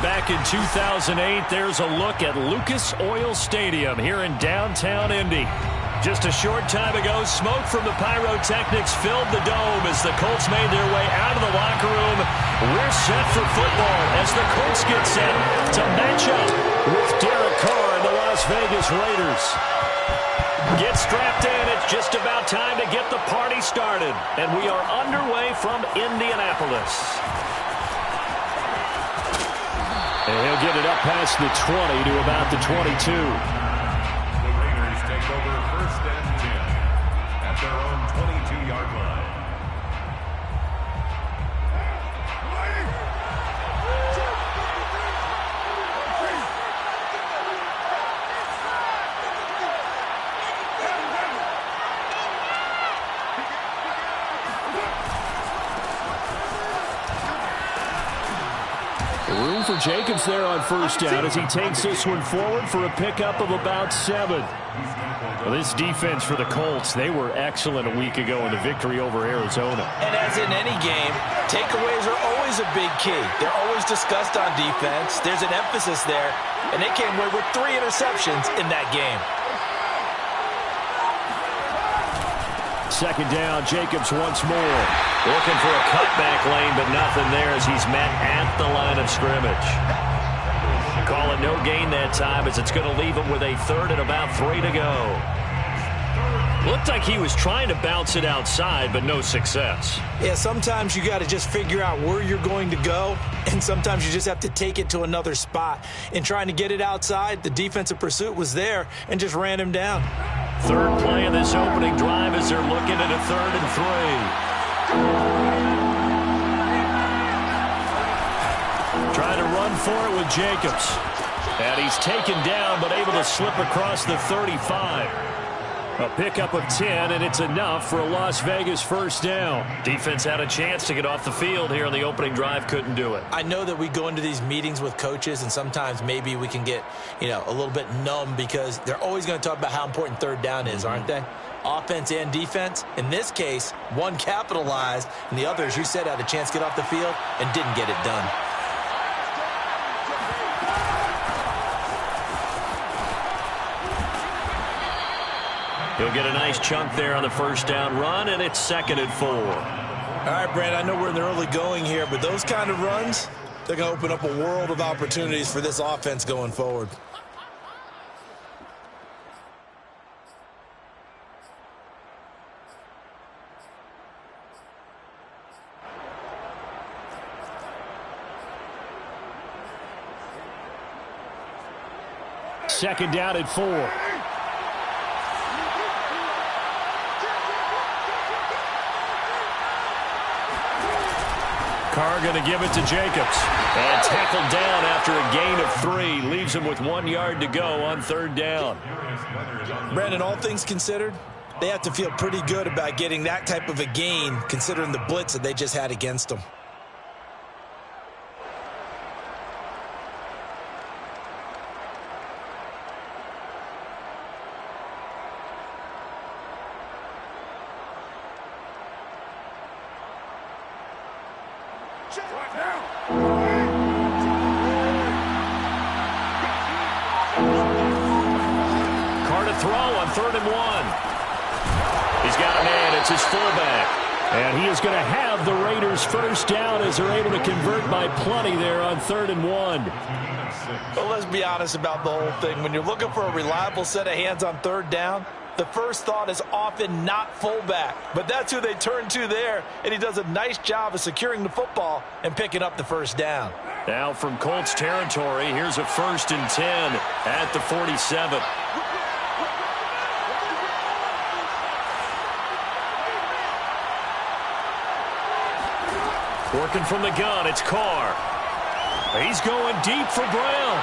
back in 2008. There's a look at Lucas Oil Stadium here in downtown Indy. Just a short time ago, smoke from the pyrotechnics filled the dome as the Colts made their way out of the locker room. We're set for football as the Colts get set to match up with Derek Carr and the Las Vegas Raiders. Get strapped in. It's just about time to get the party started. And we are underway from Indianapolis. And he'll get it up past the 20 to about the 22. The Raiders take over first and 10 at their own 22-yard line. Room for Jacobs there on first down as he takes this one forward for a pickup of about 7. Well, this defense for the Colts, they were excellent a week ago in the victory over Arizona. And as in any game, takeaways are always a big key. They're always discussed on defense. There's an emphasis there, and they came away with 3 interceptions in that game. Second down, Jacobs once more. Looking for a cutback lane, but nothing there as he's met at the line of scrimmage. Call it no gain that time as it's going to leave him with a third and about 3 to go. Looked like he was trying to bounce it outside, but no success. Yeah, sometimes you got to just figure out where you're going to go, and sometimes you just have to take it to another spot. In trying to get it outside, the defensive pursuit was there and just ran him down. Third play of this opening drive as they're looking at a 3rd and 3. Trying to run for it with Jacobs. And he's taken down but able to slip across the 35. A pickup of 10, and it's enough for a Las Vegas first down. Defense had a chance to get off the field here on the opening drive, couldn't do it. I know that we go into these meetings with coaches, and sometimes maybe we can get, a little bit numb because they're always going to talk about how important third down is, aren't they? Offense and defense. In this case, one capitalized, and the other, as you said, had a chance to get off the field and didn't get it done. He'll get a nice chunk there on the first down run, and it's 2nd and 4. All right, Brand, I know we're in the early going here, but those kind of runs, they're going to open up a world of opportunities for this offense going forward. Second down at 4. Carr going to give it to Jacobs. And tackled down after a gain of 3. Leaves him with 1 yard to go on 3rd down. Brandon, all things considered, they have to feel pretty good about getting that type of a gain considering the blitz that they just had against them. Carr to throw on 3rd and 1. He's got a man. It's his fullback. And he is going to have the Raiders first down as they're able to convert by plenty there on 3rd and 1. Well, let's be honest about the whole thing. When you're looking for a reliable set of hands on 3rd down, the first thought is often not fullback. But that's who they turn to there, and he does a nice job of securing the football and picking up the first down. Now from Colts territory, here's a 1st and 10 at the 47. Working from the gun, it's Carr. He's going deep for Brown.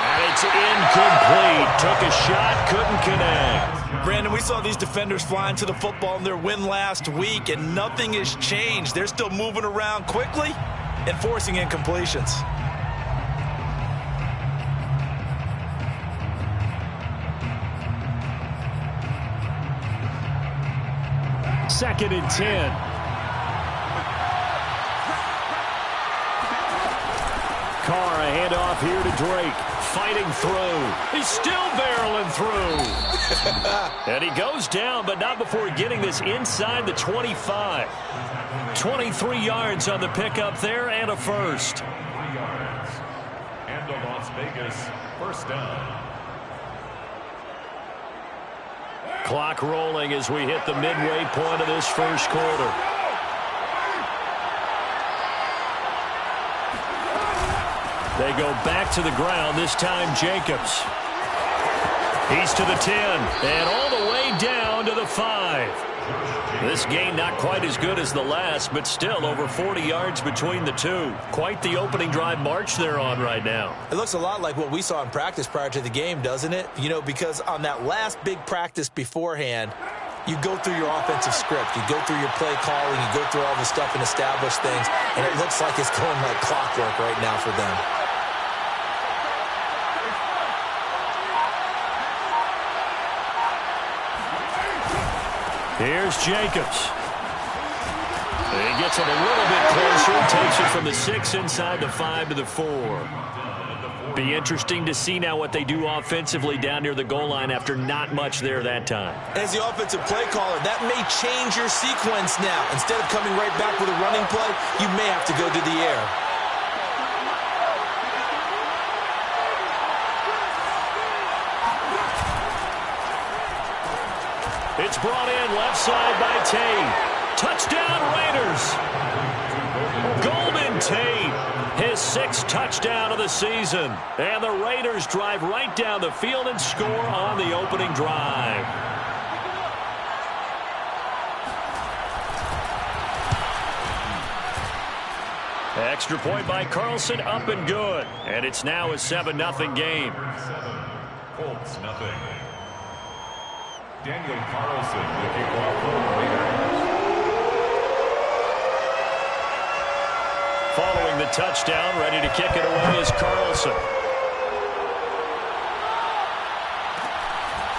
And it's incomplete. Took a shot, couldn't connect. Brandon, we saw these defenders flying to the football in their win last week, and nothing has changed. They're still moving around quickly and forcing incompletions. Second and 10. Carr, a handoff here to Drake. Fighting through. He's still barreling through. And he goes down, but not before getting this inside the 25. 23 yards on the pickup there and a first. 3 yards. And the Las Vegas first down. Clock rolling as we hit the midway point of this first quarter. They go back to the ground, this time Jacobs. He's to the 10, and all the way down to the 5. This game not quite as good as the last, but still over 40 yards between the two. Quite the opening drive march they're on right now. It looks a lot like what we saw in practice prior to the game, doesn't it? You know, because on that last big practice beforehand, you go through your offensive script, you go through your play calling, you go through all the stuff and establish things, and it looks like it's going like clockwork right now for them. Here's Jacobs. He gets it a little bit closer, takes it from the 6 inside the 5 to the 4. Be interesting to see now what they do offensively down near the goal line after not much there that time. As the offensive play caller, that may change your sequence now. Instead of coming right back with a running play, you may have to go to the air. It's brought in left side by Tate. Touchdown Raiders. Golden Tate, his 6th touchdown of the season. And the Raiders drive right down the field and score on the opening drive. Extra point by Carlson, up and good. And it's now a 7-0 game. Colts nothing. Daniel Carlson will kick off for the Raiders. Following the touchdown, ready to kick it away is Carlson.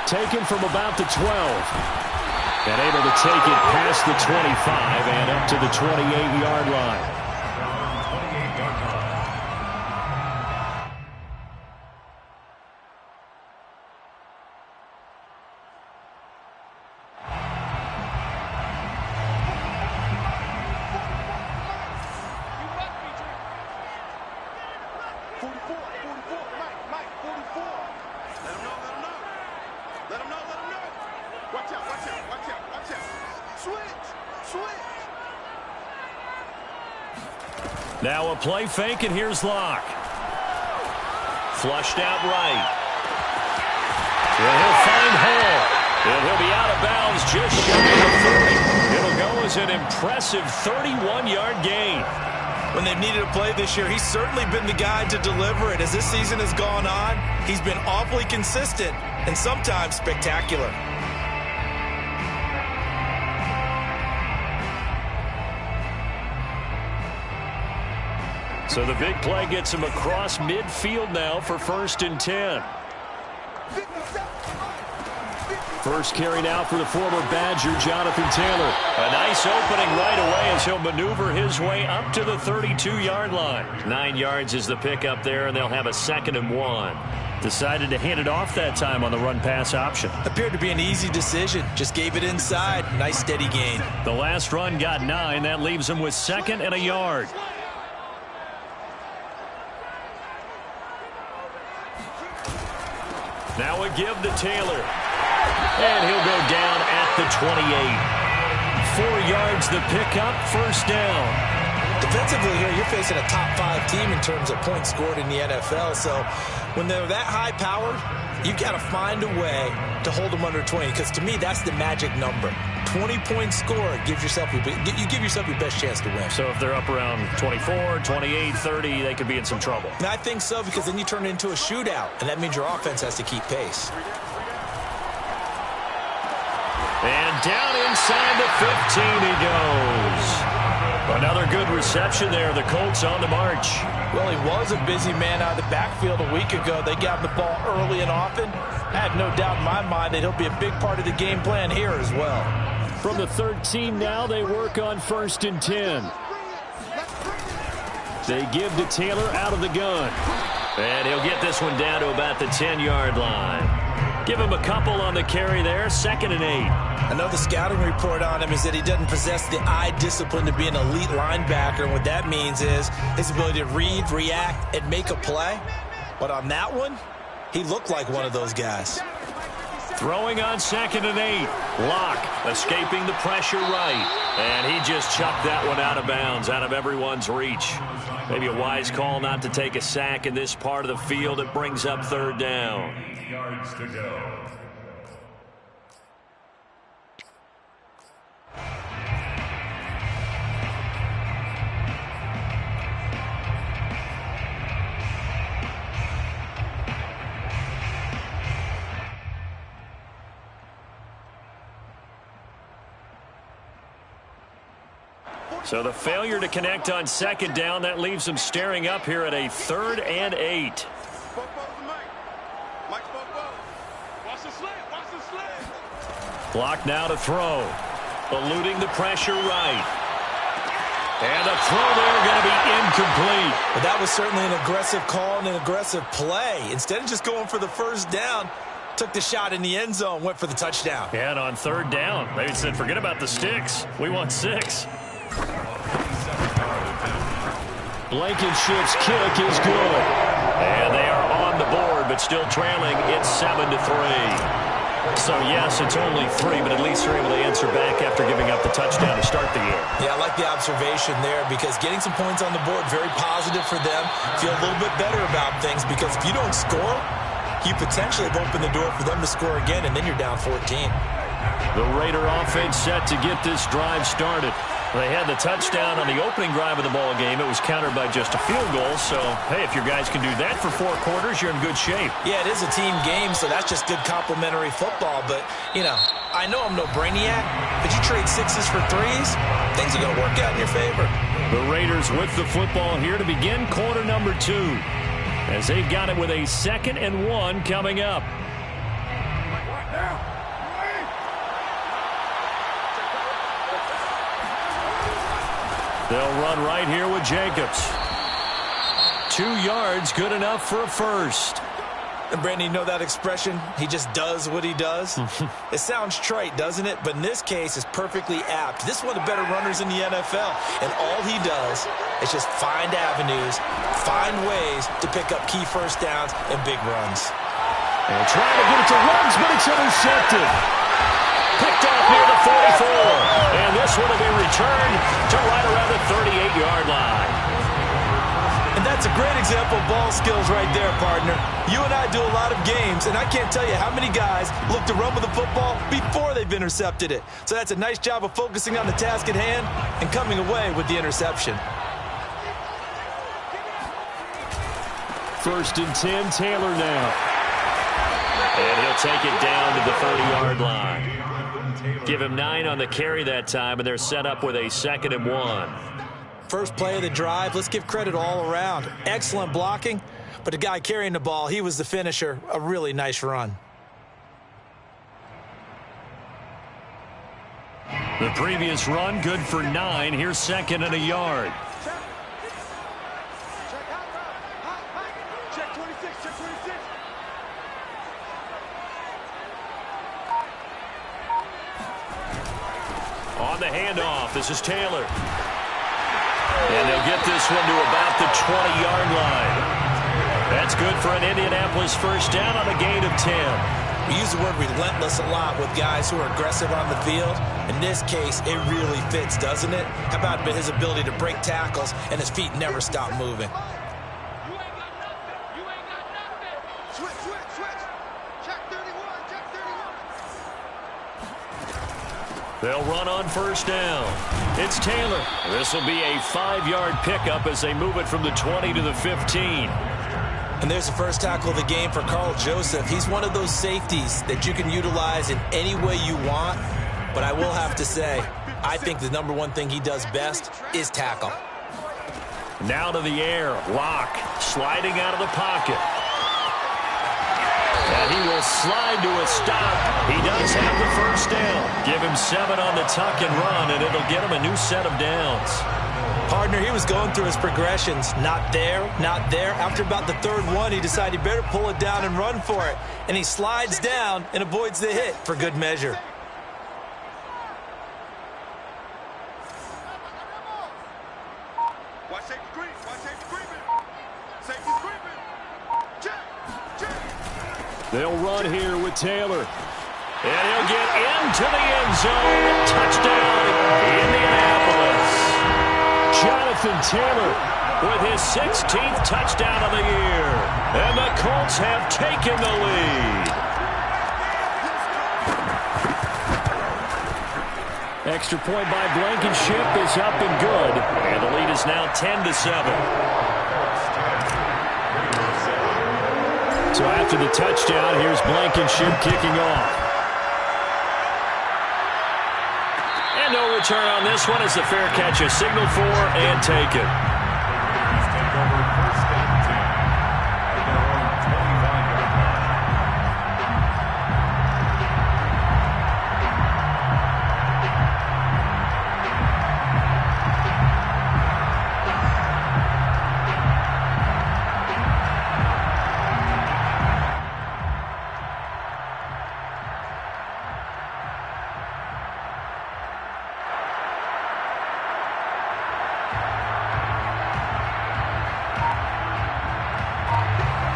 Taken from about the 12. And able to take it past the 25 and up to the 28-yard line. Now a play fake, and here's Locke. Flushed out right. And he'll find Hall. And he'll be out of bounds just shy of 30. It'll go as an impressive 31-yard gain. When they've needed a play this year, he's certainly been the guy to deliver it. As this season has gone on, he's been awfully consistent and sometimes spectacular. So the big play gets him across midfield now for 1st and 10. First carry now for the former Badger, Jonathan Taylor. A nice opening right away as he'll maneuver his way up to the 32-yard line. 9 yards is the pickup there, and they'll have a 2nd and 1. Decided to hand it off that time on the run-pass option. Appeared to be an easy decision. Just gave it inside. Nice steady gain. The last run got 9. That leaves him with 2nd and a yard. Now a give to Taylor. And he'll go down at the 28. 4 yards the pickup, 1st down. Defensively here, you're facing a top-5 team in terms of points scored in the NFL. So when they're that high-powered, you've got to find a way to hold them under 20. Because to me, that's the magic number. 20 points scored gives yourself you give yourself your best chance to win. So if they're up around 24, 28, 30, they could be in some trouble. And I think so, because then you turn it into a shootout, and that means your offense has to keep pace. And down inside the 15 he goes. Another good reception there. The Colts on the march. Well, he was a busy man out of the backfield a week ago. They got him the ball early and often. I have no doubt in my mind that he'll be a big part of the game plan here as well. From the 13 now, they work on 1st and 10. They give to Taylor out of the gun. And he'll get this one down to about the 10-yard line. Give him a couple on the carry there, 2nd and 8. I know the scouting report on him is that he doesn't possess the eye discipline to be an elite linebacker. And what that means is his ability to read, react, and make a play. But on that one, he looked like one of those guys. Throwing on 2nd and 8. Locke escaping the pressure right. And he just chucked that one out of bounds, out of everyone's reach. Maybe a wise call not to take a sack in this part of the field. It brings up 3rd down. 8 yards to go. So the failure to connect on 2nd down, that leaves them staring up here at a 3rd and 8. Block now to throw. Eluding the pressure right. And the throw there going to be incomplete. But that was certainly an aggressive call and an aggressive play. Instead of just going for the 1st down, took the shot in the end zone, went for the touchdown. And on 3rd down, they said, forget about the sticks. We want 6. Blankenship's kick is good. And they are on the board, but still trailing. It's 7-3. So, yes, it's only 3, but at least they're able to answer back after giving up the touchdown to start the game. Yeah, I like the observation there because getting some points on the board, very positive for them. Feel a little bit better about things because if you don't score, you potentially have opened the door for them to score again, and then you're down 14. The Raider offense set to get this drive started. They had the touchdown on the opening drive of the ball game. It was countered by just a field goal. So, hey, if your guys can do that for 4 quarters, you're in good shape. Yeah, it is a team game, so that's just good complementary football. But, you know, I know I'm no brainiac, but you trade 6s for 3s, things are going to work out in your favor. The Raiders with the football here to begin quarter number 2. As they've got it with a 2nd and 1 coming up. They'll run right here with Jacobs. 2 yards, good enough for a 1st. And Brandon, you know that expression? He just does what he does. It sounds trite, doesn't it? But in this case, it's perfectly apt. This is one of the better runners in the NFL. And all he does is just find avenues, find ways to pick up key 1st downs and big runs. And trying to get it to Ruggs, but it's intercepted. Picked off near the 44. And this one will be returned to right around the 38-yard line. And that's a great example of ball skills right there, partner. You and I do a lot of games, and I can't tell you how many guys look to run with the football before they've intercepted it. So that's a nice job of focusing on the task at hand and coming away with the interception. 1st and 10, Taylor now. And he'll take it down to the 30-yard line. Give him 9 on the carry that time, and they're set up with a 2nd and 1. First play of the drive, let's give credit all around. Excellent blocking, but the guy carrying the ball, he was the finisher. A really nice run. The previous run, good for 9. Here's 2nd and a yard. On the handoff, this is Taylor. And they'll get this one to about the 20-yard line. That's good for an Indianapolis 1st down on a gain of 10. We use the word relentless a lot with guys who are aggressive on the field. In this case, it really fits, doesn't it? How about his ability to break tackles and his feet never stop moving? They'll run on 1st down. It's Taylor. This will be a 5-yard pickup as they move it from the 20 to the 15. And there's the first tackle of the game for Carl Joseph. He's one of those safeties that you can utilize in any way you want. But I will have to say, I think the #1 thing he does best is tackle. Now to the air. Locke sliding out of the pocket. And he will slide to a stop. He does have the 1st down. Give him 7 on the tuck and run, and it'll get him a new set of downs. Partner, he was going through his progressions. Not there, not there. After about the third one, he decided he better pull it down and run for it. And he slides down and avoids the hit for good measure. They'll run here with Taylor. And he'll get into the end zone. Touchdown, Indianapolis. Jonathan Taylor with his 16th touchdown of the year. And the Colts have taken the lead. Extra point by Blankenship is up and good. And the lead is now 10-7. So after the touchdown, here's Blankenship kicking off. And no return on this one as the fair catch is signaled for and taken. Take over first and 10 at their own 25-yard line.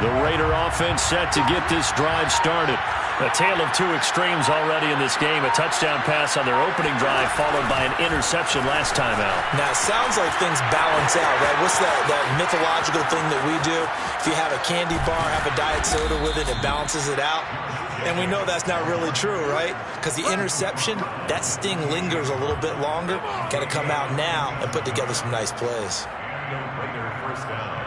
The Raider offense set to get this drive started. A tale of two extremes already in this game. A touchdown pass on their opening drive followed by an interception last time out. Now, it sounds like things balance out, right? What's that mythological thing that we do? If you have a candy bar, have a diet soda with it, it balances it out. And we know that's not really true, right? Because the interception, that sting lingers a little bit longer. Got to come out now and put together some nice plays. And a Raider first down.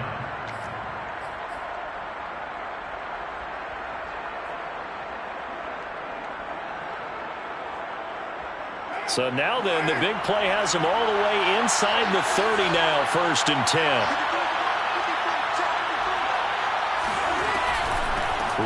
So now then, the big play has him all the way inside the 30 now, 1st and 10.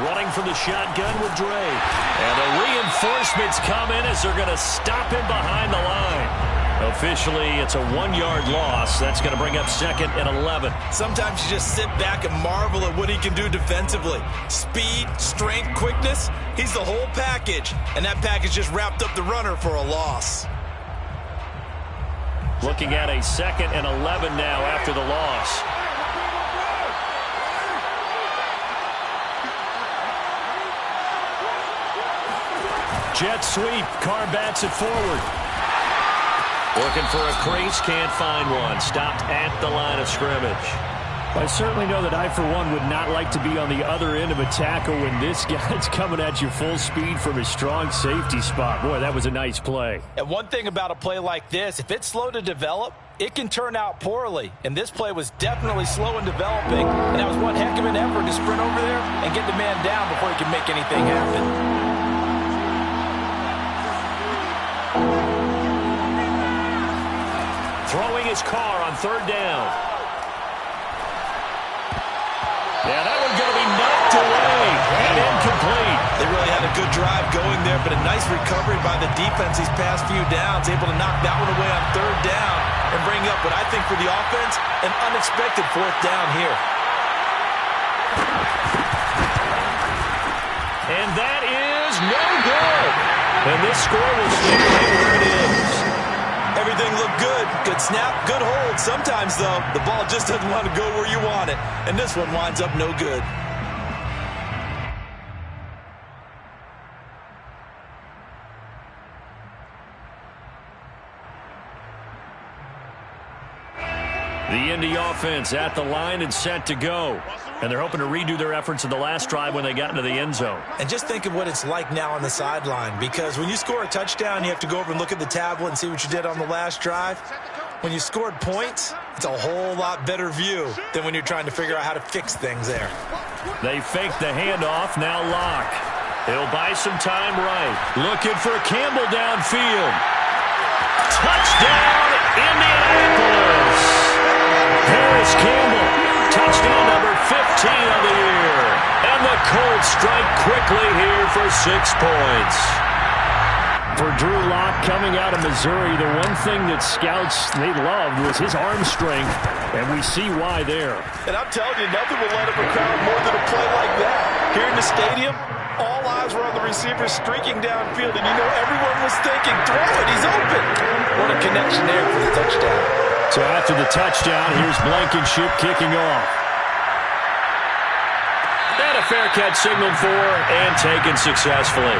Running from the shotgun with Dre. And the reinforcements come in as they're going to stop him behind the line. Officially, it's a 1-yard loss. That's going to bring up 2nd and 11. Sometimes you just sit back and marvel at what he can do defensively. Speed, strength, quickness, he's the whole package. And that package just wrapped up the runner for a loss. Looking at a 2nd and 11 now after the loss. Jet sweep. Carr bats it forward. Looking for a crease, can't find one. Stopped at the line of scrimmage. I certainly know that I, for one, would not like to be on the other end of a tackle when this guy's coming at you full speed from his strong safety spot. Boy, that was a nice play. And one thing about a play like this, if it's slow to develop, it can turn out poorly. And this play was definitely slow in developing. And that was one heck of an effort to sprint over there and get the man down before he can make anything happen. Throwing his Carr on 3rd down. Yeah, that one's going to be knocked away and incomplete. They really had a good drive going there, but a nice recovery by the defense these past few downs, able to knock that one away on 3rd down and bring up what I think for the offense, an unexpected 4th down here. And that is no good. And this score will stay right where it is. Everything looked good. Good snap, good hold. Sometimes, though, the ball just doesn't want to go where you want it. And this one winds up no good. The Indy offense at the line and set to go. And they're hoping to redo their efforts in the last drive when they got into the end zone. And just think of what it's like now on the sideline, because when you score a touchdown, you have to go over and look at the tablet and see what you did on the last drive. When you scored points, it's a whole lot better view than when you're trying to figure out how to fix things there. They fake the handoff, now Locke. He'll buy some time right. Looking for Campbell downfield. Touchdown, Indianapolis! Harris Campbell, touchdown number 15 of the year. And the Colts strike quickly here for 6 points. For Drew Lock coming out of Missouri, the one thing that scouts they loved was his arm strength, and we see why there. And I'm telling you, nothing will let up a crowd more than a play like that. Here in the stadium, all eyes were on the receiver streaking downfield, and you know everyone was thinking, throw it, he's open. What a connection there for the touchdown. So after the touchdown, here's Blankenship kicking off. And a fair catch signaled for and taken successfully.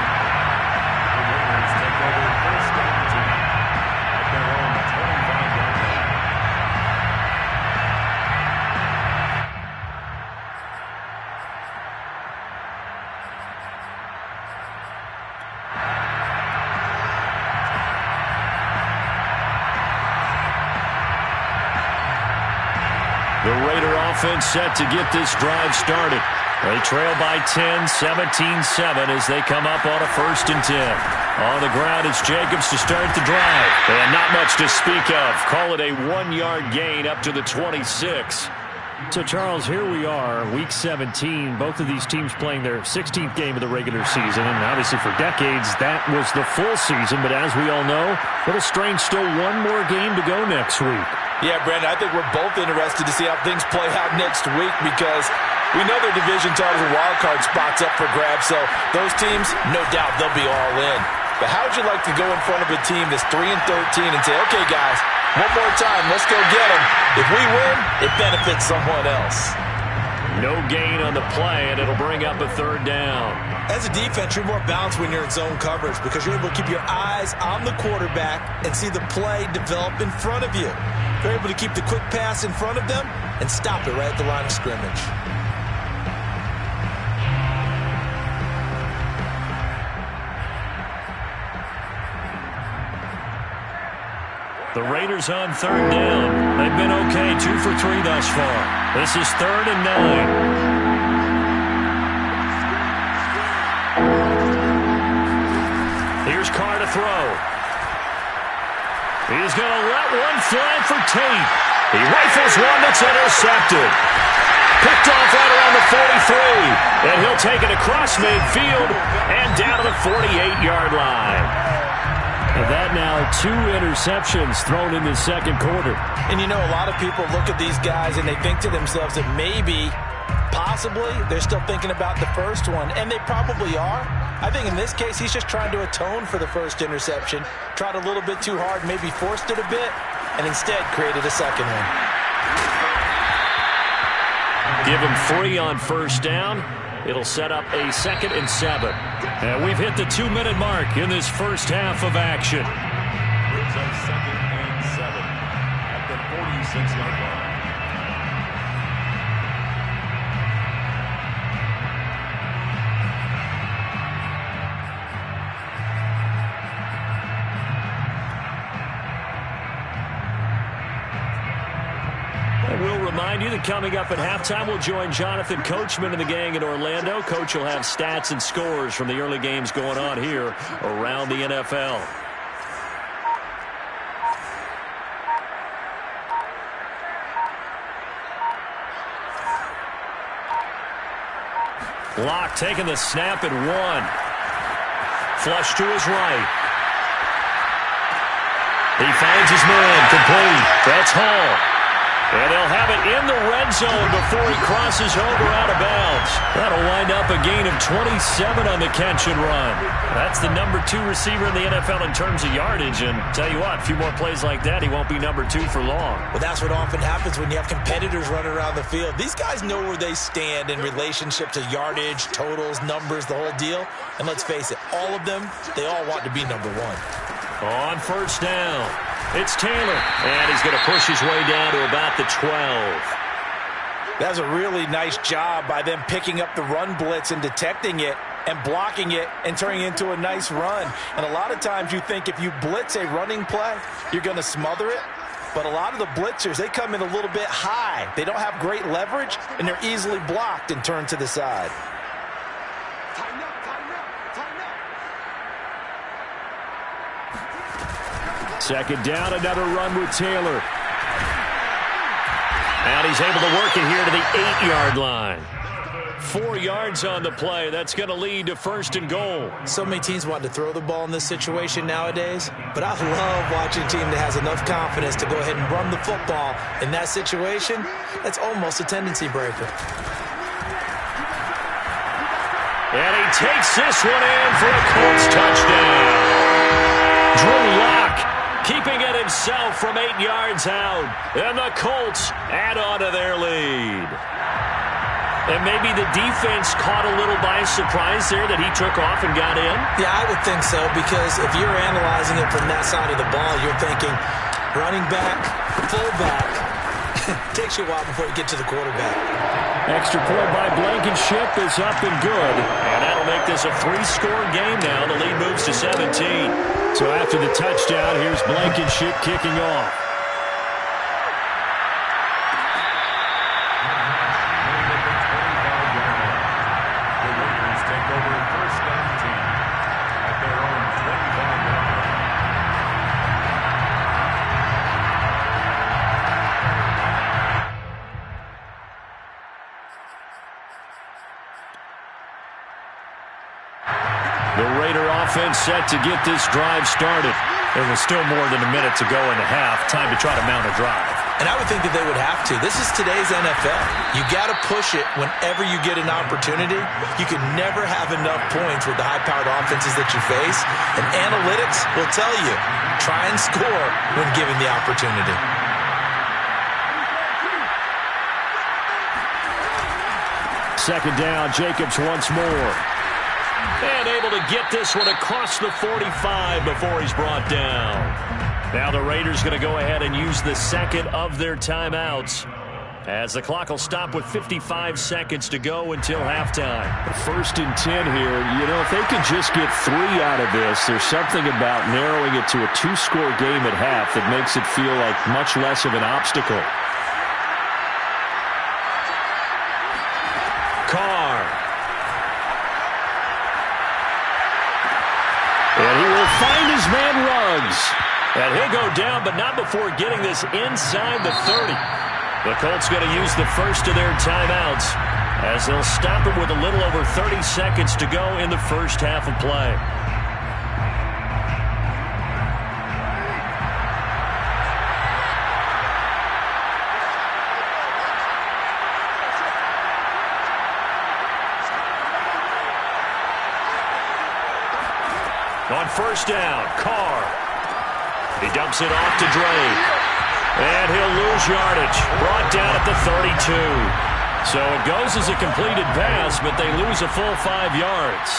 The Raider offense set to get this drive started. They trail by 10, 17-7 as they come up on a 1st and 10. On the ground, it's Jacobs to start the drive. And not much to speak of. Call it a 1-yard gain up to the 26. So, Charles, here we are, Week 17. Both of these teams playing their 16th game of the regular season. And obviously for decades, that was the full season. But as we all know, Little Strange, still one more game to go next week. Yeah, Brandon, I think we're both interested to see how things play out next week because we know their division titles and wild card spots up for grabs. So those teams, no doubt, they'll be all in. But how would you like to go in front of a team that's 3-13 and say, okay, guys, one more time, let's go get them. If we win, it benefits someone else. No gain on the play, and it'll bring up a 3rd down. As a defense, you're more balanced when you're in zone coverage because you're able to keep your eyes on the quarterback and see the play develop in front of you. You're able to keep the quick pass in front of them and stop it right at the line of scrimmage. The Raiders on 3rd down. They've been okay, 2 for 3 thus far. This is 3rd and 9. Here's Carr to throw. He's going to let one fly for Tate. He rifles one that's intercepted. Picked off right around the 43. And he'll take it across midfield and down to the 48-yard line. And that now 2 interceptions thrown in the 2nd quarter. And you know, a lot of people look at these guys and they think to themselves that maybe, possibly, they're still thinking about the first one. And they probably are. I think in this case, he's just trying to atone for the first interception. Tried a little bit too hard, maybe forced it a bit, and instead created a second one. Give him 3 on 1st down. It'll set up a 2nd and 7. And we've hit the 2-minute mark in this first half of action. Brings up 2nd and 7 at the 46-yard line. We'll remind you that coming up at halftime, we'll join Jonathan Coachman and the gang in Orlando. Coach will have stats and scores from the early games going on here around the NFL. Locke taking the snap at 1. Flush to his right. He finds his man complete. That's Hall. And they'll have it in the red zone before he crosses over out of bounds. That'll wind up a gain of 27 on the catch and run. That's the number 2 receiver in the NFL in terms of yardage. And tell you what, a few more plays like that, he won't be number 2 for long. Well, that's what often happens when you have competitors running around the field. These guys know where they stand in relationship to yardage, totals, numbers, the whole deal. And let's face it, all of them, they all want to be number 1. On 1st down, it's Taylor, and he's going to push his way down to about the 12. That's a really nice job by them picking up the run blitz and detecting it and blocking it and turning it into a nice run. And a lot of times you think if you blitz a running play, you're going to smother it. But a lot of the blitzers, they come in a little bit high. They don't have great leverage, and they're easily blocked and turned to the side. 2nd down, another run with Taylor. And he's able to work it here to the 8-yard line. 4 yards on the play. That's going to lead to 1st and goal. So many teams want to throw the ball in this situation nowadays, but I love watching a team that has enough confidence to go ahead and run the football. In that situation, that's almost a tendency breaker. And he takes this one in for a Colts touchdown. Drew Lock keeping it himself from 8 yards out. And the Colts add on to their lead. And maybe the defense caught a little by surprise there that he took off and got in? Yeah, I would think so, because if you're analyzing it from that side of the ball, you're thinking running back, fullback. Takes you a while before you get to the quarterback. Extra point by Blankenship is up and good. And that'll make this a 3-score game now. The lead moves to 17. So after the touchdown, here's Blankenship kicking off. The Raiders take over 1st and 10 at their own 25-yard line. The Raider offense set to get this drive started. There was still more than a minute to go in the half. Time to try to mount a drive. And I would think that they would have to. This is today's NFL. You got to push it whenever you get an opportunity. You can never have enough points with the high-powered offenses that you face. And analytics will tell you, try and score when given the opportunity. Second down, Jacobs once more. And able to get this one across the 45 before he's brought down. Now the Raiders going to go ahead and use the second of their timeouts, as the clock will stop with 55 seconds to go until halftime. 1st and 10 here. You know, if they could just get 3 out of this, there's something about narrowing it to a 2-score game at half that makes it feel like much less of an obstacle. Carr. And he will find his man Ruggs. And he'll go down, but not before getting this inside the 30. The Colts going to use the first of their timeouts, as they'll stop it with a little over 30 seconds to go in the first half of play. On 1st down, Carr. He dumps it off to Drake. And he'll lose yardage. Brought down at the 32. So it goes as a completed pass, but they lose a full 5 yards.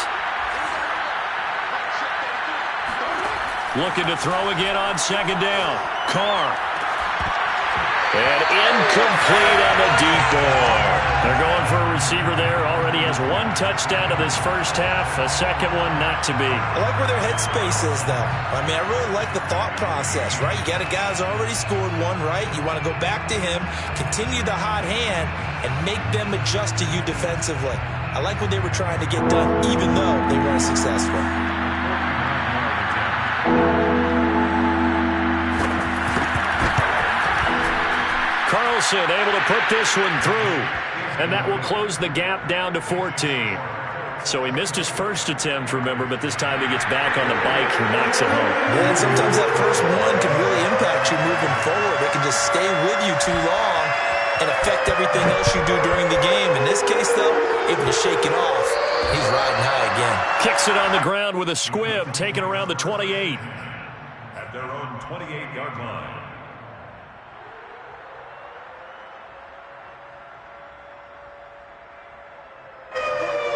Looking to throw again on 2nd down. Carr. And incomplete on the deep ball. They're going for a receiver there. Already has 1 touchdown to this first half. A second one not to be. I like where their headspace is, though. I mean, I really like the thought process, right? You got a guy who's already scored 1, right? You want to go back to him, continue the hot hand, and make them adjust to you defensively. I like what they were trying to get done, even though they weren't successful. Carlson able to put this one through, and that will close the gap down to 14. So he missed his first attempt, remember, but this time he gets back on the bike and knocks it home. Yeah, and sometimes that first one can really impact you moving forward. It can just stay with you too long and affect everything else you do during the game. In this case, though, able to shake it off. He's riding high again. Kicks it on the ground with a squib, taken around the 28. At their own 28-yard line.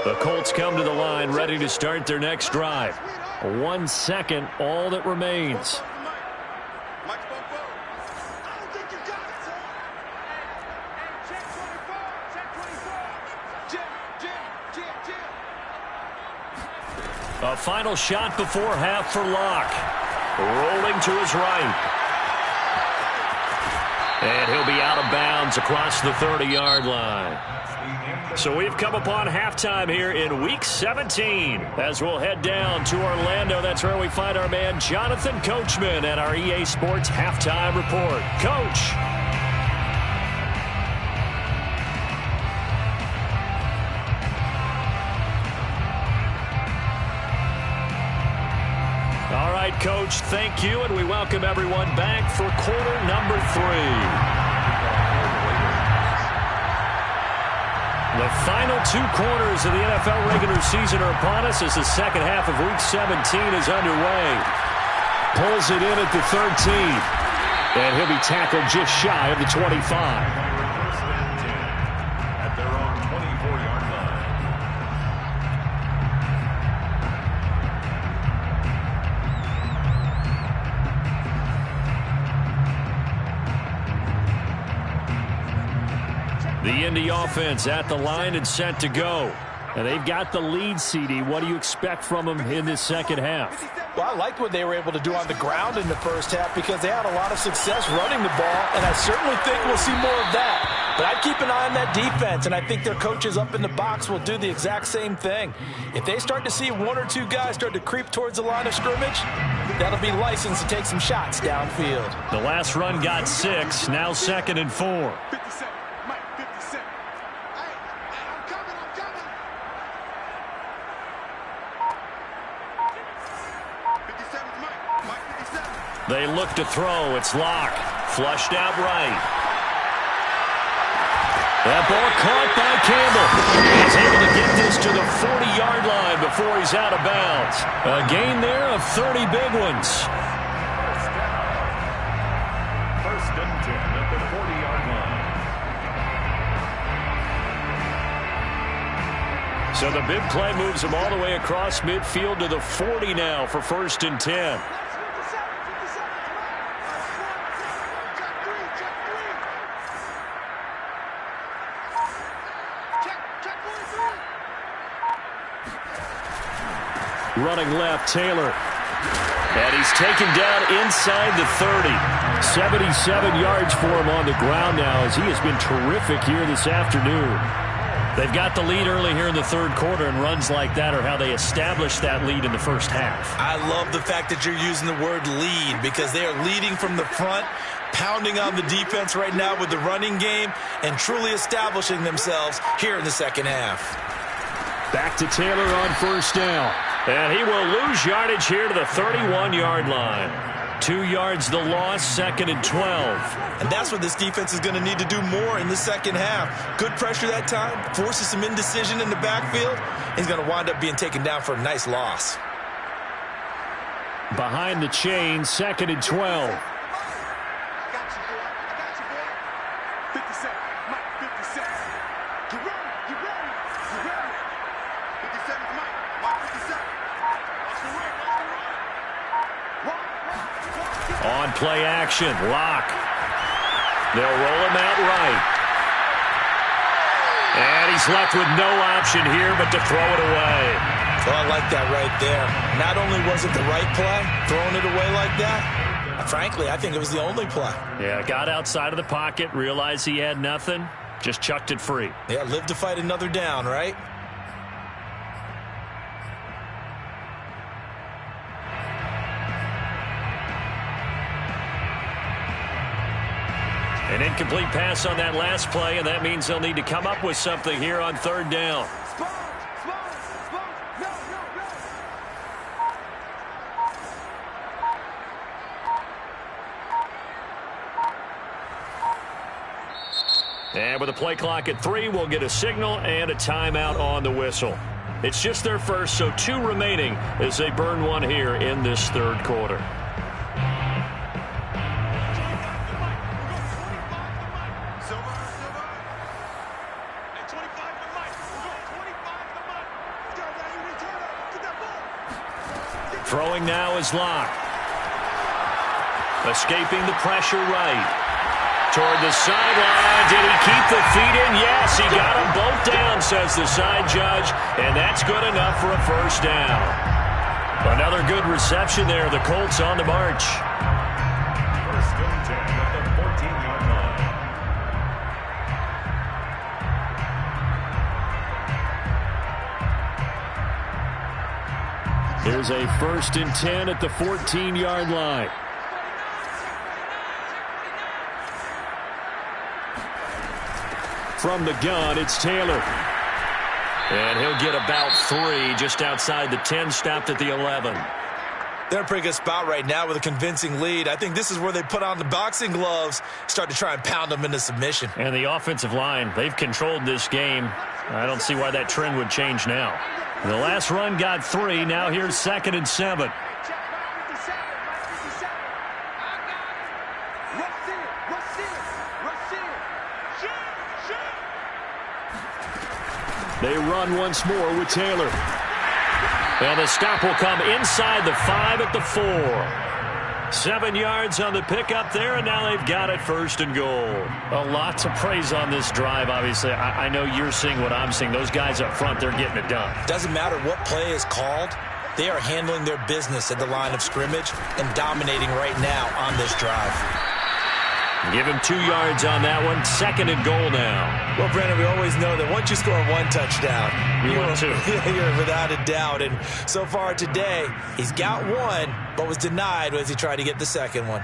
The Colts come to the line, ready to start their next drive. 1 second, all that remains. A final shot before half for Locke. Rolling to his right. And he'll be out of bounds across the 30-yard line. So we've come upon halftime here in Week 17. As we'll head down to Orlando, that's where we find our man Jonathan Coachman at our EA Sports Halftime Report. Coach. Coach. Thank you, and we welcome everyone back for quarter number 3. The final 2 quarters of the NFL regular season are upon us as the second half of Week 17 is underway. Pulls it in at the 13. And he'll be tackled just shy of the 25. The Indy offense at the line and set to go. And they've got the lead, CD. What do you expect from them in this second half? Well, I liked what they were able to do on the ground in the first half because they had a lot of success running the ball, and I certainly think we'll see more of that. But I'd keep an eye on that defense, and I think their coaches up in the box will do the exact same thing. If they start to see 1 or 2 guys start to creep towards the line of scrimmage, that'll be licensed to take some shots downfield. The last run got 6, now 2nd and 4. They look to throw. It's Locke. Flushed out right. That ball caught by Campbell. He's able to get this to the 40-yard line before he's out of bounds. A gain there of 30 big ones. First and 10 at the 40-yard line. So the big play moves him all the way across midfield to the 40 now for first and 10. Running left, Taylor. And he's taken down inside the 30. 77 yards for him on the ground now as he has been terrific here this afternoon. They've got the lead early here in the third quarter, and runs like that are how they establish that lead in the first half. I love the fact that you're using the word lead because they are leading from the front, pounding on the defense right now with the running game, and truly establishing themselves here in the second half. Back to Taylor on first down. And he will lose yardage here to the 31-yard line. 2 yards the loss, 2nd and 12. And that's what this defense is going to need to do more in the second half. Good pressure that time, forces some indecision in the backfield. He's going to wind up being taken down for a nice loss. Behind the chain, 2nd and 12. On play action, Locke. They'll roll him out right. And he's left with no option here but to throw it away. Well, I like that right there. Not only was it the right play, throwing it away like that, frankly, I think it was the only play. Yeah, got outside of the pocket, realized he had nothing, just chucked it free. Yeah, live to fight another down, right? An incomplete pass on that last play, and that means they'll need to come up with something here on third down. And with the play clock at 3, we'll get a signal and a timeout on the whistle. It's just their first, so 2 remaining as they burn one here in this third quarter. Throwing now is Locke. Escaping the pressure right. Toward the sideline. Did he keep the feet in? Yes, he got them both down, says the side judge. And that's good enough for a first down. Another good reception there. The Colts on the march. First and 10 at the 14-yard line. Here's a first and 10 at the 14-yard line. From the gun, it's Taylor. And he'll get about 3 just outside the 10, stopped at the 11. They're in a pretty good spot right now with a convincing lead. I think this is where they put on the boxing gloves, start to try and pound them into submission. And the offensive line, they've controlled this game. I don't see why that trend would change now. The last run got 3. Now here's 2nd and 7. They run once more with Taylor. And the stop will come inside the 5 at the 4. 7 yards on the pickup there, and now they've got it 1st and goal. A lot to praise on this drive, obviously. I know you're seeing what I'm seeing. Those guys up front, they're getting it done. Doesn't matter what play is called. They are handling their business at the line of scrimmage and dominating right now on this drive. Give him 2 yards on that one. 2nd and goal now. Well, Brandon, we always know that once you score 1 touchdown, you're without a doubt. And so far today, he's got 1, but was denied as he tried to get the 2nd one.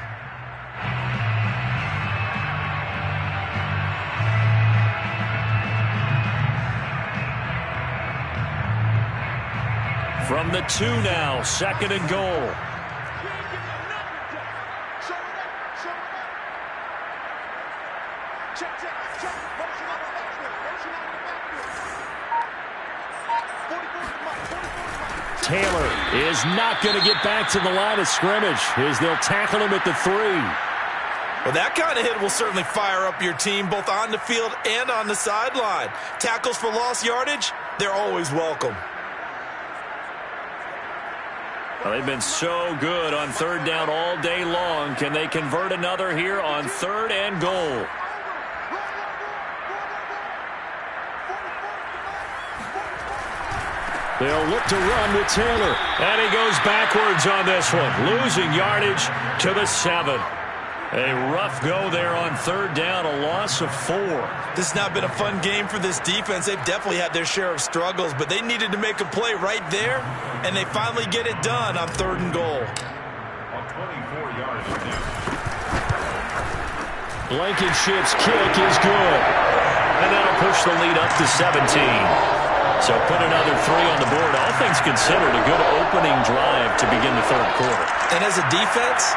From the 2 now, 2nd and goal. Taylor is not going to get back to the line of scrimmage as they'll tackle him at the 3. Well, that kind of hit will certainly fire up your team both on the field and on the sideline. Tackles for lost yardage, they're always welcome. Well, they've been so good on 3rd down all day long. Can they convert another here on 3rd and goal? They'll look to run with Taylor. And he goes backwards on this one, losing yardage to the 7. A rough go there on 3rd down, a loss of 4. This has not been a fun game for this defense. They've definitely had their share of struggles, but they needed to make a play right there, and they finally get it done on 3rd and goal. On 24 yards now. Blankenship's kick is good. And that'll push the lead up to 17. So put another 3 on the board. All things considered, a good opening drive to begin the 3rd quarter. And as a defense,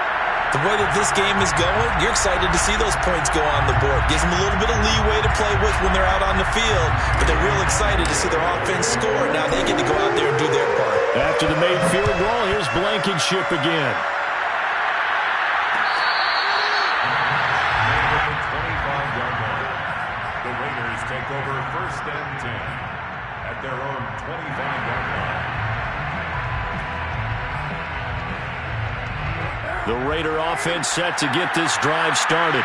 the way that this game is going, you're excited to see those points go on the board. Gives them a little bit of leeway to play with when they're out on the field, but they're real excited to see their offense score. Now they get to go out there and do their part. After the made field goal, here's Blankenship again. The Raiders take over 1st and 10 at their own 25-yard line. The Raider offense set to get this drive started.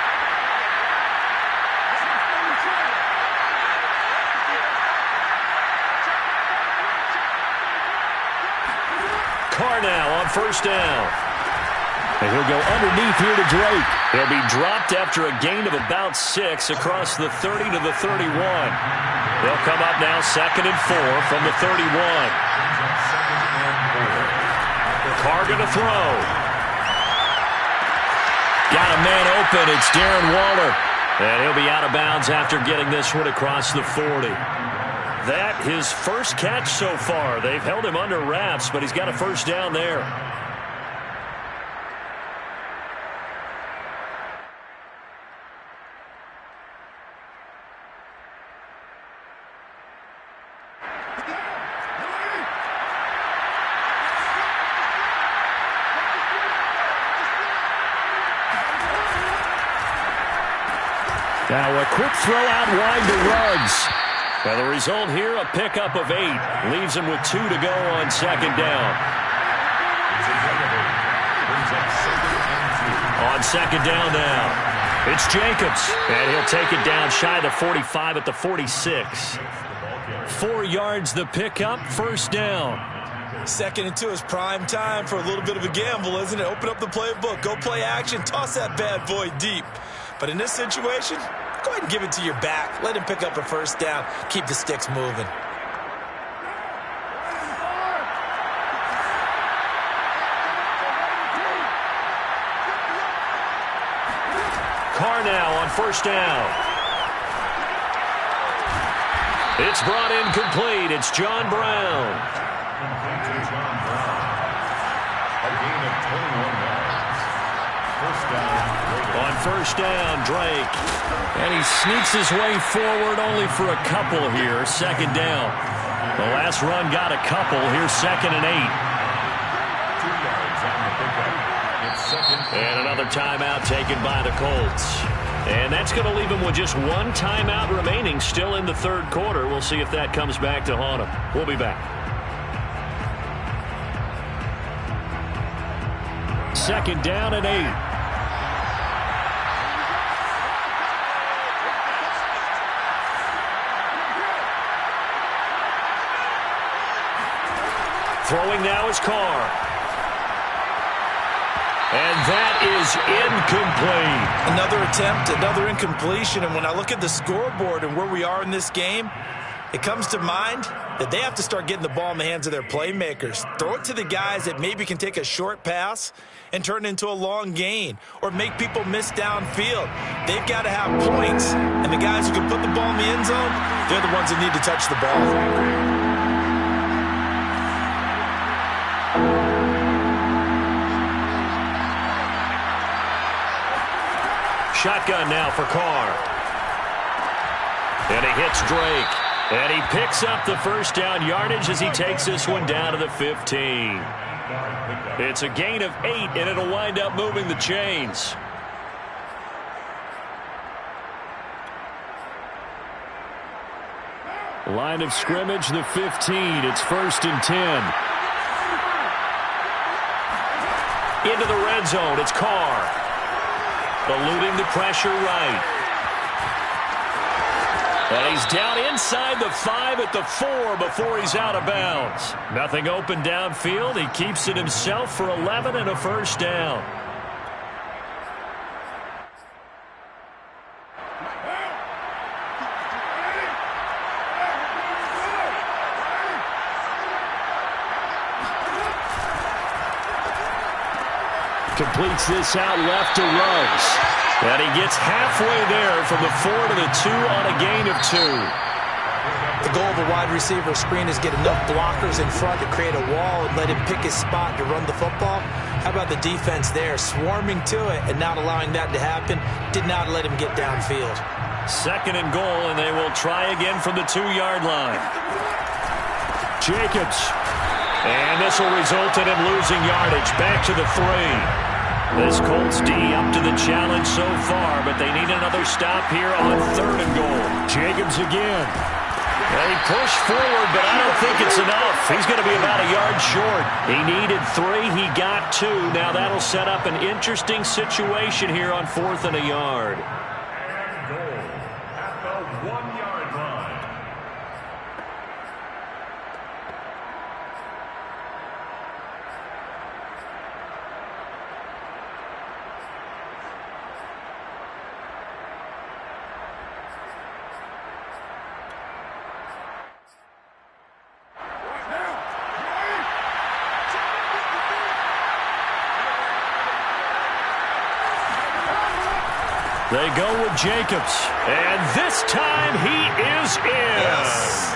Carr now on 1st down. And he'll go underneath here to Drake. He'll be dropped after a gain of about 6 across the 30 to the 31. They'll come up now 2nd and 4 from the 31. Carr going to throw. Got a man open. It's Darren Waller. And he'll be out of bounds after getting this one across the 40. That his first catch so far. They've held him under wraps, but he's got a 1st down there. Now a quick throw out wide to Ruggs. Now the result here, a pickup of 8. Leaves him with 2 to go on 2nd down. On 2nd down now, it's Jacobs. And he'll take it down shy of the 45 at the 46. 4 yards the pickup, 1st down. 2nd and 2 is prime time for a little bit of a gamble, isn't it? Open up the playbook, go play action, toss that bad boy deep. But in this situation, go ahead and give it to your back. Let him pick up a 1st down. Keep the sticks moving. Carr now on 1st down. It's brought in complete. It's John Brown. Complete to John Brown. gain of 21 yards. First down, Raiders. On first down, Drake. And he sneaks his way forward only for a couple here. Second down. The last run got a couple. Here's 2nd and 8. 2 yards on the pickup. It's second. And another timeout taken by the Colts. And that's going to leave him with just one timeout remaining still in the third quarter. We'll see if that comes back to haunt him. We'll be back. 2nd down and 8. Throwing now is Carr. And that is incomplete. Another attempt, another incompletion. And when I look at the scoreboard and where we are in this game, it comes to mind that they have to start getting the ball in the hands of their playmakers. Throw it to the guys that maybe can take a short pass and turn it into a long gain or make people miss downfield. They've got to have points. And the guys who can put the ball in the end zone, they're the ones that need to touch the ball. Shotgun now for Carr. And he hits Drake. And he picks up the first down yardage as he takes this one down to the 15. It's a gain of 8, and it'll wind up moving the chains. Line of scrimmage, the 15. It's 1st and 10. Into the red zone. It's Carr. Eluding the pressure right. And he's down inside the 5 at the 4 before he's out of bounds. Nothing open downfield. He keeps it himself for 11 and a first down. Completes this out left to Ruggs. And he gets halfway there from the 4 to the 2 on a gain of 2. The goal of a wide receiver screen is get enough blockers in front to create a wall and let him pick his spot to run the football. How about the defense there, swarming to it and not allowing that to happen? Did not let him get downfield. 2nd and goal, and they will try again from the 2-yard line. Jacobs. And this will result in him losing yardage. Back to the 3. This Colts D up to the challenge so far, but they need another stop here on 3rd and goal. Jacobs again. They push forward, but I don't think it's enough. He's going to be about a yard short. He needed 3. He got 2. Now that'll set up an interesting situation here on 4th and a yard. And goal at the 1-yard line. They go with Jacobs. And this time he is in. Yes.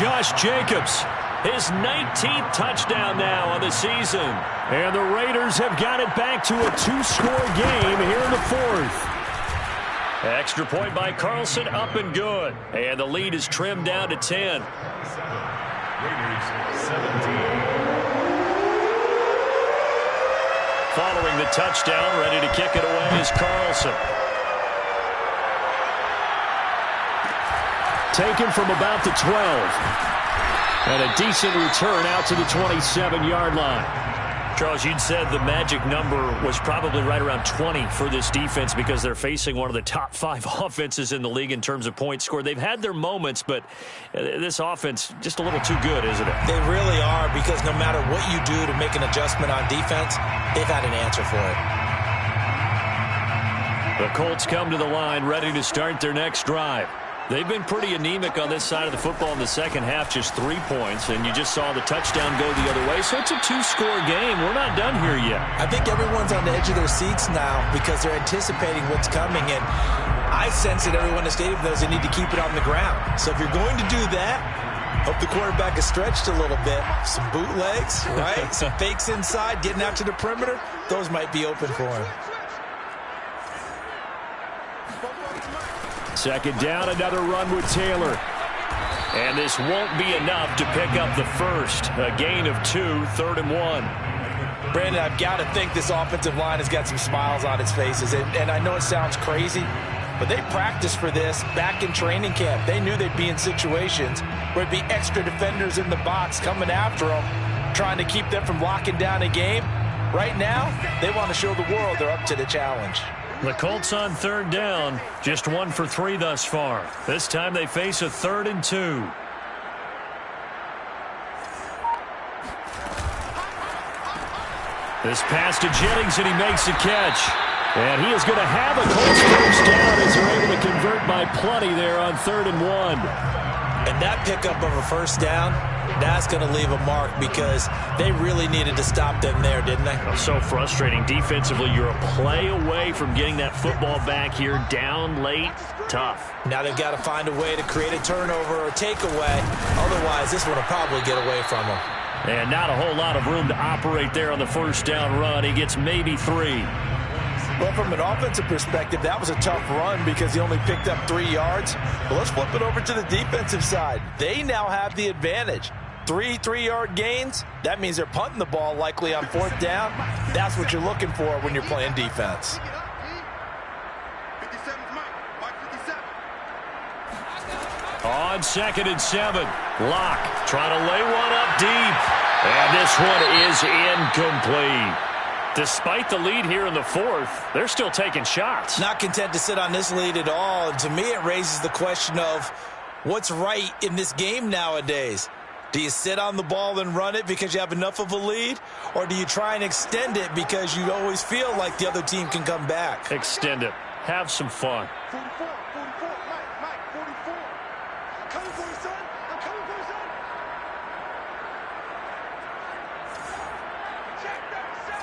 Josh Jacobs, his 19th touchdown now on the season. And the Raiders have got it back to a 2-score game here in the 4th. Extra point by Carlson, up and good. And the lead is trimmed down to 10. Raiders 17. Following the touchdown, ready to kick it away is Carlson. Taken from about the 12. And a decent return out to the 27-yard line. Charles, you'd said the magic number was probably right around 20 for this defense because they're facing one of the top 5 offenses in the league in terms of points scored. They've had their moments, but this offense just a little too good, isn't it? They really are, because no matter what you do to make an adjustment on defense, they've had an answer for it. The Colts come to the line ready to start their next drive. They've been pretty anemic on this side of the football in the second half, just 3 points, and you just saw the touchdown go the other way. So it's a 2-score game. We're not done here yet. I think everyone's on the edge of their seats now because they're anticipating what's coming, and I sense that everyone in the stadium knows they need to keep it on the ground. So if you're going to do that, Hope the quarterback is stretched a little bit. Some bootlegs, right? Some fakes inside, getting out to the perimeter. Those might be open for him. Second down, another run with Taylor. And this won't be enough to pick up the first. A gain of 2, 3rd and 1. Brandon, I've got to think this offensive line has got some smiles on its faces. And I know it sounds crazy, but they practiced for this back in training camp. They knew they'd be in situations where there'd be extra defenders in the box coming after them, trying to keep them from locking down a game. Right now, they want to show the world they're up to the challenge. The Colts on 3rd down, just 1 for 3 thus far. This time they face a 3rd and 2. This pass to Jennings, and he makes a catch. And he is going to have a Colts first down as they're able to convert by plenty there on 3rd and 1. And that pickup of a first down, that's going to leave a mark because they really needed to stop them there, didn't they? So frustrating. Defensively, you're a play away from getting that football back here down late. Tough. Now they've got to find a way to create a turnover or takeaway. Otherwise, this one will probably get away from them. And not a whole lot of room to operate there on the first down run. He gets maybe 3. Well, from an offensive perspective, that was a tough run because he only picked up 3 yards. But let's flip it over to the defensive side. They now have the advantage. 3 3-yard gains, that means they're punting the ball likely on 4th down. That's what you're looking for when you're playing defense. On 2nd and 7, Locke trying to lay one up deep. And this one is incomplete. Despite the lead here in the 4th, they're still taking shots. Not content to sit on this lead at all. And to me, it raises the question of what's right in this game nowadays. Do you sit on the ball and run it because you have enough of a lead? Or do you try and extend it because you always feel like the other team can come back? Extend it. Have some fun. 44, Mike, 44. Coming for you, son. I'm coming for you, son. Check that set.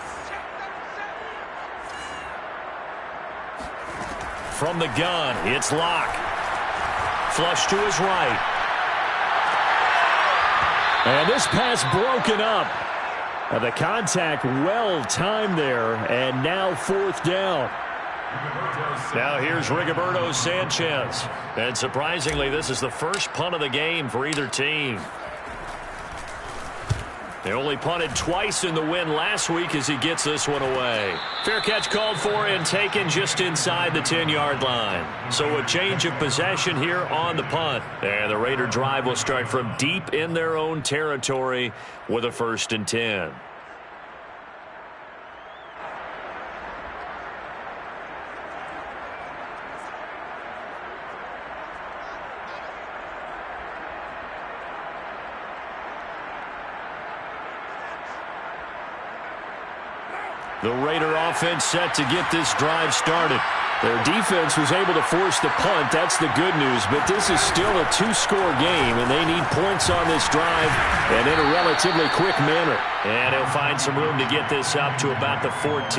From the gun, it's Locke. Flush to his right. And this pass broken up. The contact well timed there, and now 4th down. Now here's Rigoberto Sanchez. And surprisingly, this is the first punt of the game for either team. They only punted twice in the win last week as he gets this one away. Fair catch called for and taken just inside the 10-yard line. So a change of possession here on the punt. And the Raider drive will start from deep in their own territory with a 1st and 10. The Raider offense set to get this drive started. Their defense was able to force the punt. That's the good news. But this is still a 2-score game, and they need points on this drive and in a relatively quick manner. And he'll find some room to get this up to about the 14.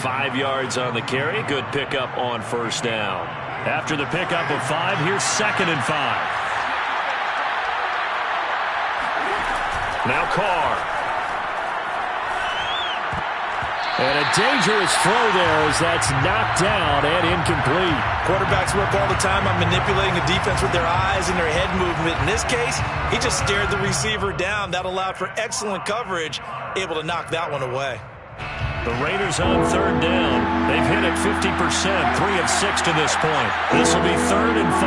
5 yards on the carry. Good pickup on 1st down. After the pickup of 5, here's 2nd and 5. Now Carr. And a dangerous throw there as that's knocked down and incomplete. Quarterbacks work all the time on manipulating a defense with their eyes and their head movement. In this case, he just stared the receiver down. That allowed for excellent coverage, able to knock that one away. The Raiders on 3rd down. They've hit it 50%, 3 of 6 to this point. This will be 3rd and 5.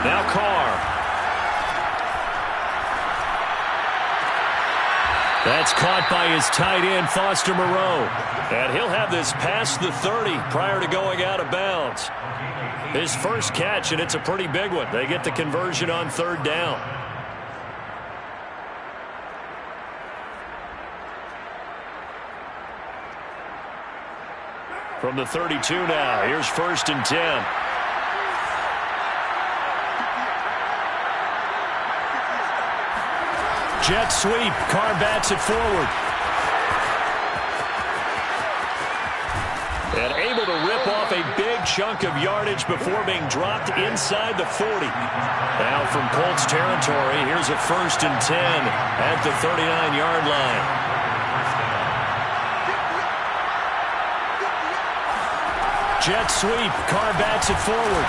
Now Carr. That's caught by his tight end, Foster Moreau. And he'll have this past the 30 prior to going out of bounds. His first catch, and it's a pretty big one. They get the conversion on 3rd down. From the 32 now, here's 1st and 10. Jet sweep. Carr bats it forward. And able to rip off a big chunk of yardage before being dropped inside the 40. Now from Colts territory, here's a 1st and 10 at the 39-yard line. Jet sweep. Carr bats it forward.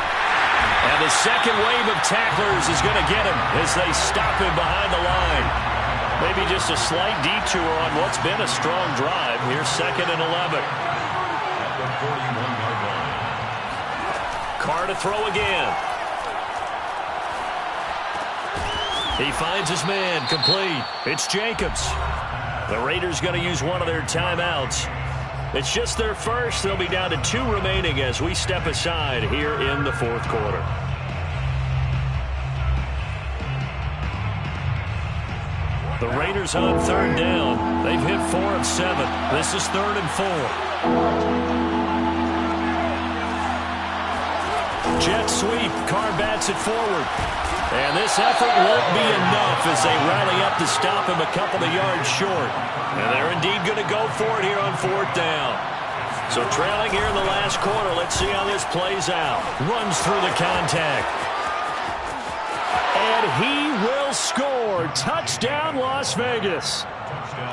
And the second wave of tacklers is going to get him as they stop him behind the line. Maybe just a slight detour on what's been a strong drive. Here's 2nd and 11. At the 41-yard line. Carr to throw again. He finds his man, complete. It's Jacobs. The Raiders going to use one of their timeouts. It's just their first. They'll be down to 2 remaining as we step aside here in the 4th quarter. The Raiders on 3rd down. They've hit 4 of 7. This is 3rd and 4. Jet sweep. Carr bats it forward. And this effort won't be enough as they rally up to stop him a couple of yards short. And they're indeed going to go for it here on 4th down. So trailing here in the last quarter. Let's see how this plays out. Runs through the contact. And he will score. Touchdown, Las Vegas.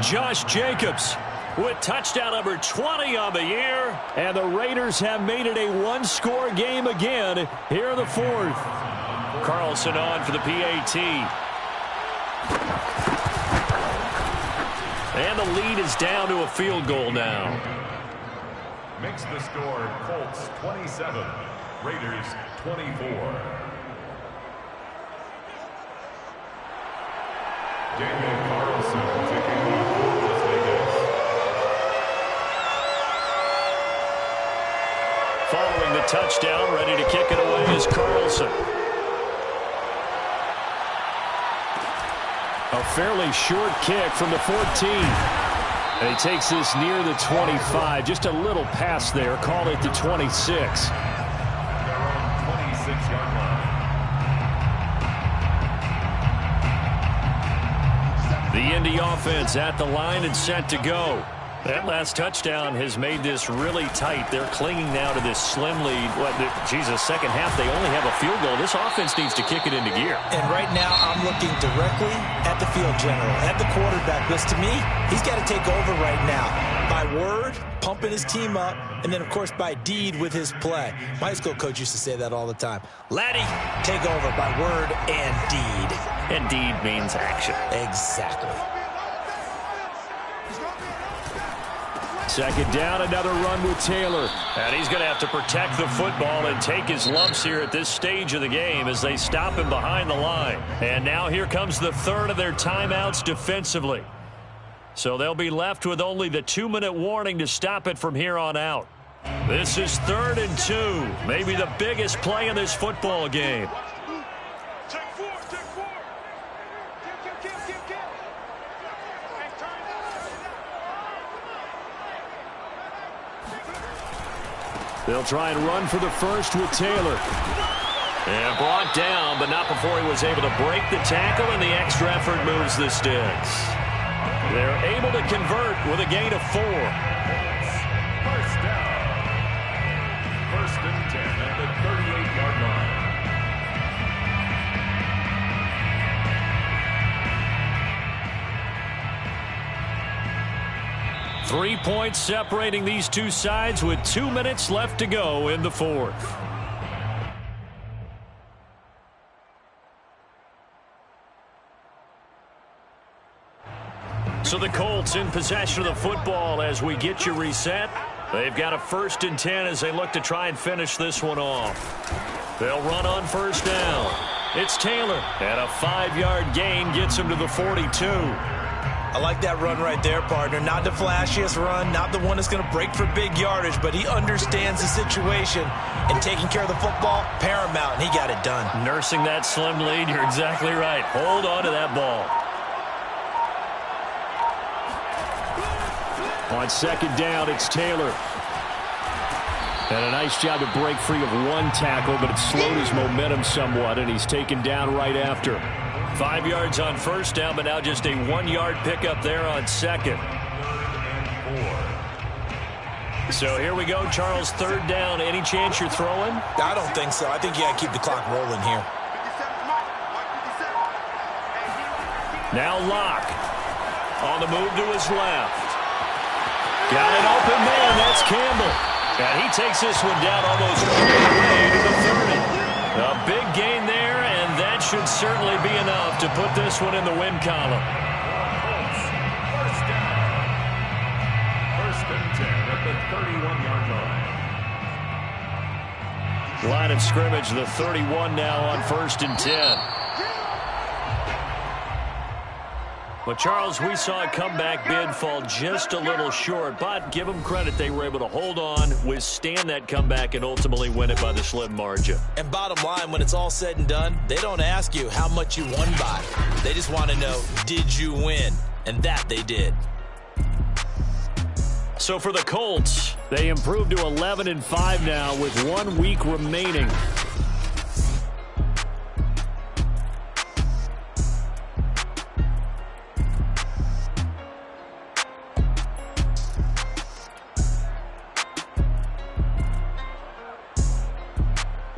Josh Jacobs with touchdown number 20 on the year. And the Raiders have made it a one-score game again here in the 4th. Carlson on for the PAT. And the lead is down to a field goal now. Makes the score Colts 27, Raiders 24. Daniel Carlson taking off for Las Vegas. Following the touchdown, ready to kick it away is Carlson. A fairly short kick from the 14. And he takes this near the 25. Just a little pass there. Call it the 26. Their own 26-yard line. The Indy offense at the line and set to go. That last touchdown has made this really tight. They're clinging now to this slim lead. Second half, they only have a field goal. This offense needs to kick it into gear. And right now, I'm looking directly at the field general, at the quarterback. Because to me, he's got to take over right now. By word, pumping his team up, and then, of course, by deed with his play. My high school coach used to say that all the time. Laddie, take over by word and deed. And deed means action. Exactly. Second down, another run with Taylor. And he's going to have to protect the football and take his lumps here at this stage of the game as they stop him behind the line. And now here comes the 3rd of their timeouts defensively. So they'll be left with only the 2-minute warning to stop it from here on out. This is 3rd and 2. Maybe the biggest play in this football game. Take 4. Get. They'll try and run for the first with Taylor. And brought down, but not before he was able to break the tackle, and the extra effort moves the sticks. They're able to convert with a gain of 4. First down. 1st and 10 at the 38-yard line. 3 points separating these two sides with 2 minutes left to go in the 4th. So the Colts in possession of the football as we get you reset. They've got a 1st and 10 as they look to try and finish this one off. They'll run on 1st down. It's Taylor, and a 5-yard gain gets him to the 42. I like that run right there, partner. Not the flashiest run, not the one that's going to break for big yardage, but he understands the situation, and taking care of the football, paramount, and he got it done. Nursing that slim lead, you're exactly right. Hold on to that ball. On 2nd down, it's Taylor. And a nice job to break free of one tackle, but it slowed his momentum somewhat, and he's taken down right after. 5 yards on 1st down, but now just a 1-yard pickup there on 2nd. So here we go, Charles, third down. Any chance you're throwing? I don't think so. I think you got to keep the clock rolling here. Now Locke on the move to his left. Got an open man. That's Campbell. And he takes this one down almost all the way to the 30. A big gain there, and that should certainly be enough to put this one in the win column. First down. First and 10 at the 31-yard line. Line of scrimmage, the 31 now on 1st and 10. But, Charles, we saw a comeback bid fall just a little short, but give them credit. They were able to hold on, withstand that comeback, and ultimately win it by the slim margin. And bottom line, when it's all said and done, they don't ask you how much you won by. They just want to know, did you win? And that they did. So for the Colts, they improved to 11-5 now with 1 week remaining.